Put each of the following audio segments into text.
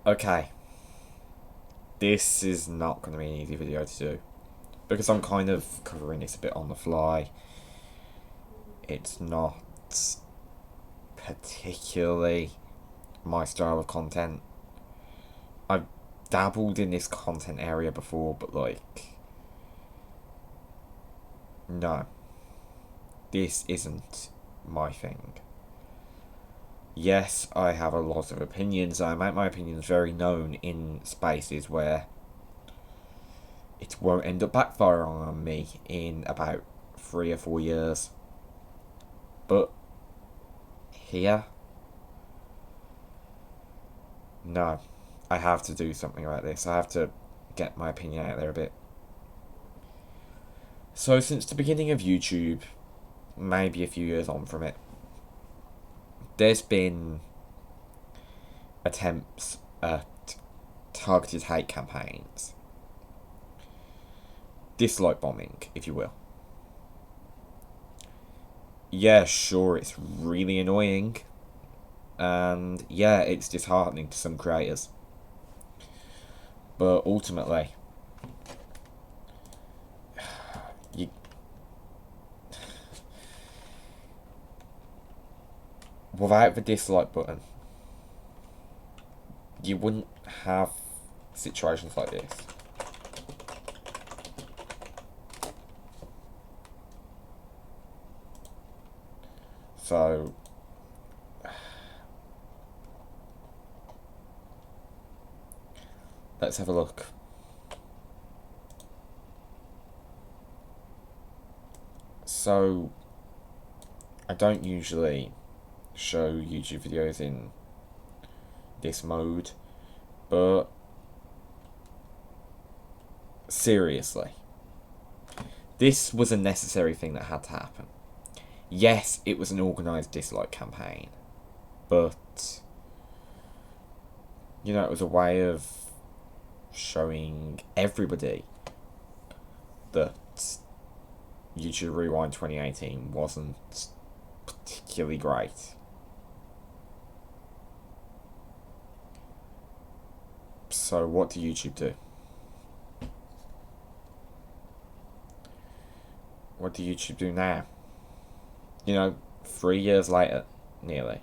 Okay, this is not going to be an easy video to do because I'm kind of covering this a bit on the fly. It's not particularly my style of content. I've dabbled in this content area before, but no, this isn't my thing. Yes, I have a lot of opinions. I make my opinions very known in spaces where it won't end up backfiring on me in about 3 or 4 years. But here, no. I have to do something about this. I have to get my opinion out there a bit. So, since the beginning of YouTube, maybe a few years on from it, there's been attempts at targeted hate campaigns. Dislike bombing, if you will. Yeah, sure, it's really annoying. And yeah, it's disheartening to some creators. But ultimately, you, without the dislike button, you wouldn't have situations like this. So, let's have a look. So, I don't usually show YouTube videos in this mode, but seriously, this was a necessary thing that had to happen. Yes, it was an organised dislike campaign, but it was a way of showing everybody that YouTube Rewind 2018 wasn't particularly great. So what do YouTube do? What do YouTube do now? 3 years later, nearly.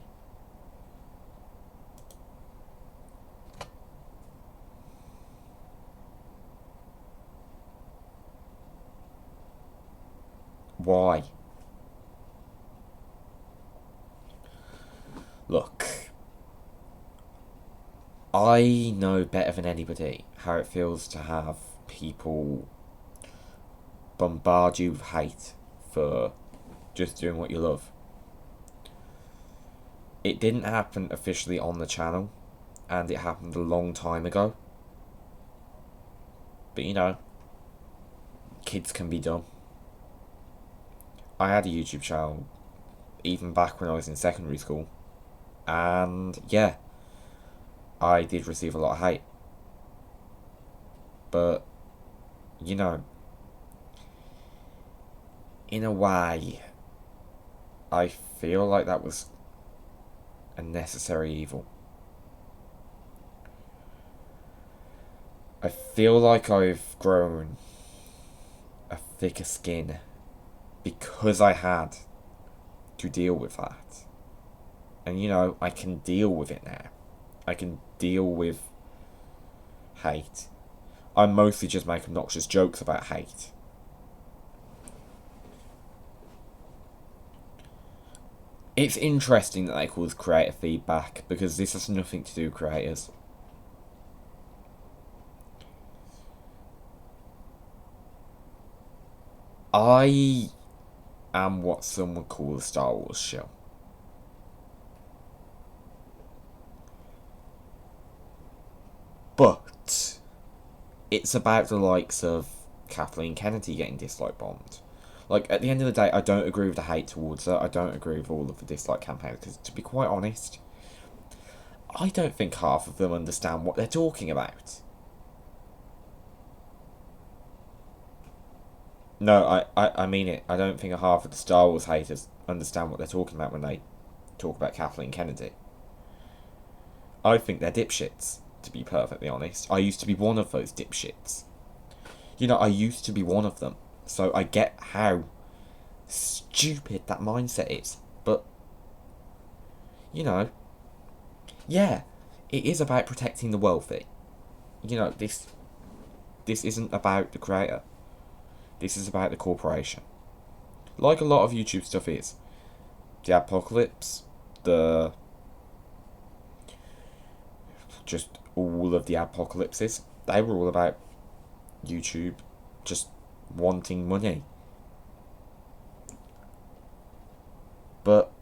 Why? Look, I know better than anybody how it feels to have people bombard you with hate for just doing what you love. It didn't happen officially on the channel, and it happened a long time ago. But kids can be dumb. I had a YouTube channel even back when I was in secondary school, and yeah, I did receive a lot of hate. But, in a way, I feel like that was a necessary evil. I feel like I've grown a thicker skin because I had to deal with that. And I can deal with it now. I can deal with hate. I mostly just make obnoxious jokes about hate. It's interesting that they call this creator feedback, because this has nothing to do with creators. I am what some would call a Star Wars shill. But it's about the likes of Kathleen Kennedy getting dislike bombed. Like, at the end of the day, I don't agree with the hate towards her. I don't agree with all of the dislike campaigns, because, to be quite honest, I don't think half of them understand what they're talking about. No, I mean it. I don't think half of the Star Wars haters understand what they're talking about when they talk about Kathleen Kennedy. I think they're dipshits. to be perfectly honest. I used to be one of those dipshits. You know, I used to be one of them. So I get how stupid that mindset is. But, you know, yeah, it is about protecting the wealthy. You know, this isn't about the creator. This is about the corporation. Like a lot of YouTube stuff is. The apocalypse, just all of the apocalypses, they were all about YouTube just wanting money. But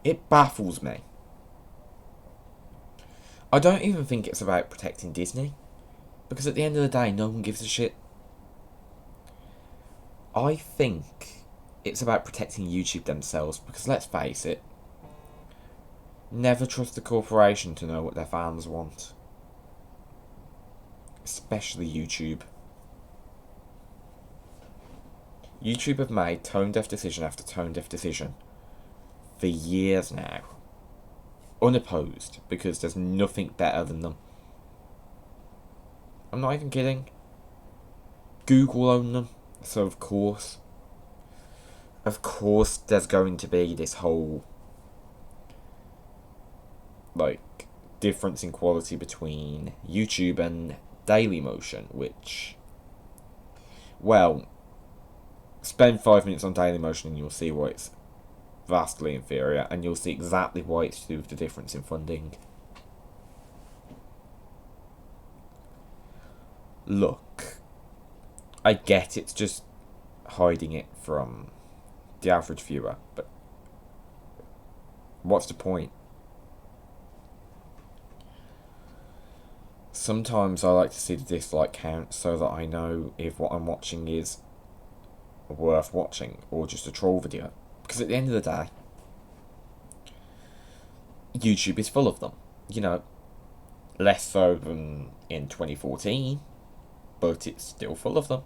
it baffles me. I don't even think it's about protecting Disney, because at the end of the day, no one gives a shit. I think it's about protecting YouTube themselves, because let's face it, never trust the corporation to know what their fans want. Especially YouTube. YouTube have made tone-deaf decision after tone-deaf decision for years now. Unopposed, because there's nothing better than them. I'm not even kidding. Google own them, so of course there's going to be this whole, like, difference in quality between YouTube and Dailymotion, which, well, spend 5 minutes on Dailymotion and you'll see why it's vastly inferior, and you'll see exactly why it's to do with the difference in funding. Look, I get it's just hiding it from the average viewer, but what's the point? Sometimes I like to see the dislike count so that I know if what I'm watching is worth watching or just a troll video. Because at the end of the day, YouTube is full of them. You know, less so than in 2014, but it's still full of them.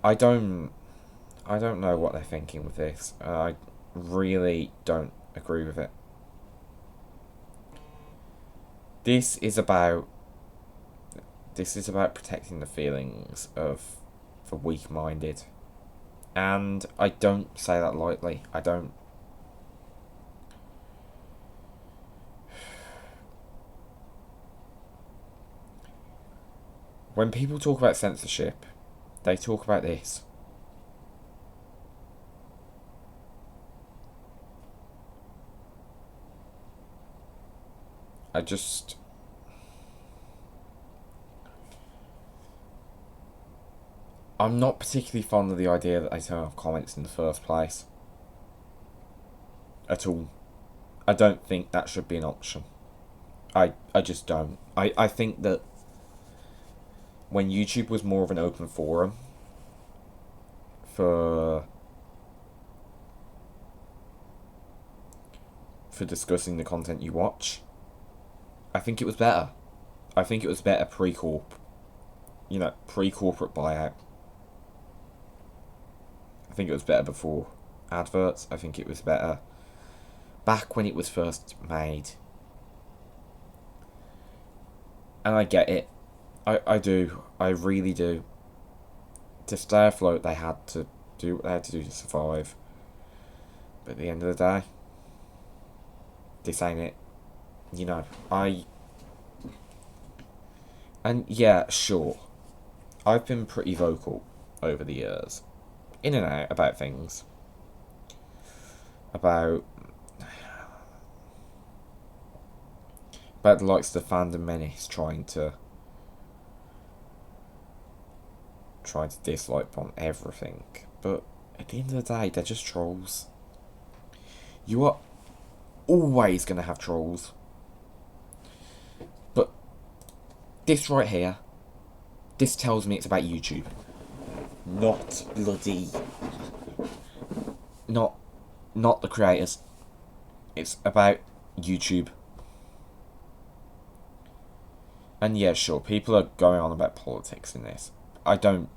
I don't know what they're thinking with this. I really don't agree with it. This is about protecting the feelings of the weak-minded. And I don't say that lightly. I don't. When people talk about censorship, they talk about this. I'm not particularly fond of the idea that they turn off comments in the first place. At all. I don't think that should be an option. I just don't. I think that when YouTube was more of an open forum for discussing the content you watch, I think it was better. I think it was better pre-corp. You know, pre-corporate buyout. I think it was better before adverts. I think it was better back when it was first made. And I get it. I do. I really do. To stay afloat, they had to do what they had to do to survive. But at the end of the day, this ain't it. You know, and yeah, sure, I've been pretty vocal over the years, in and out, about things. About the likes of the Fandom Menace trying to dislike on everything. But at the end of the day, they're just trolls. You are always going to have trolls. But this right here, this tells me it's about YouTube. Not bloody... Not the creators. It's about YouTube. And yeah, sure, people are going on about politics in this. I don't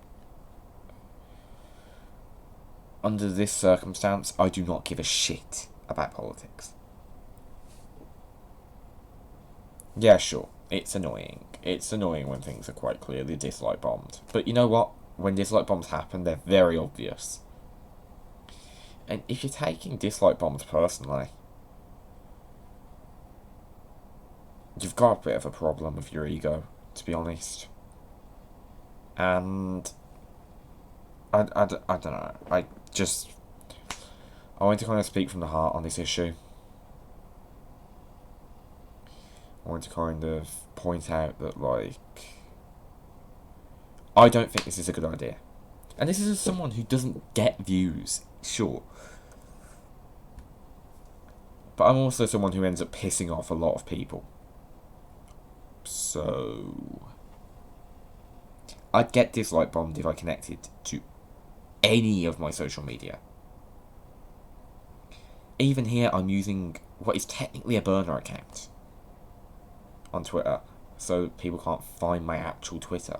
under this circumstance, I do not give a shit about politics. Yeah, sure, it's annoying. It's annoying when things are quite clearly dislike bombed. But you know what? When dislike bombs happen, they're very obvious. And if you're taking dislike bombs personally, you've got a bit of a problem with your ego, to be honest. And I don't know. I want to kind of speak from the heart on this issue. I want to kind of point out that, like, I don't think this is a good idea. And this is as someone who doesn't get views, sure. But I'm also someone who ends up pissing off a lot of people. So I'd get dislike bombed if I connected to any of my social media. Even here, I'm using what is technically a burner account on Twitter, so people can't find my actual Twitter.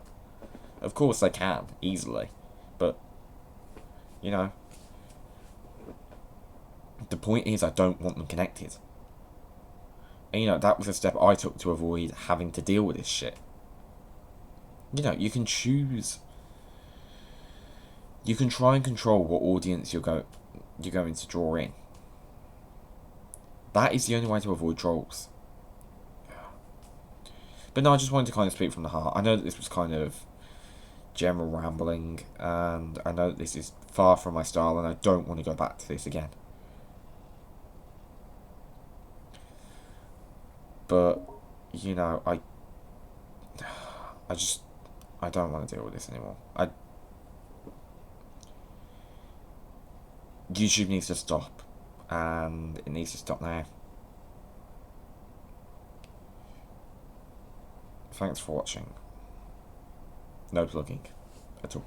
Of course they can, easily, but, you know, the point is I don't want them connected. And, you know, that was a step I took to avoid having to deal with this shit. You know, you can choose. You can try and control what audience you're going to draw in. That is the only way to avoid trolls. But no, I just wanted to kind of speak from the heart. I know that this was kind of general rambling, and I know that this is far from my style, and I don't want to go back to this again. But, you know, I don't want to deal with this anymore. YouTube needs to stop, and it needs to stop now. Thanks for watching. No plugging at all.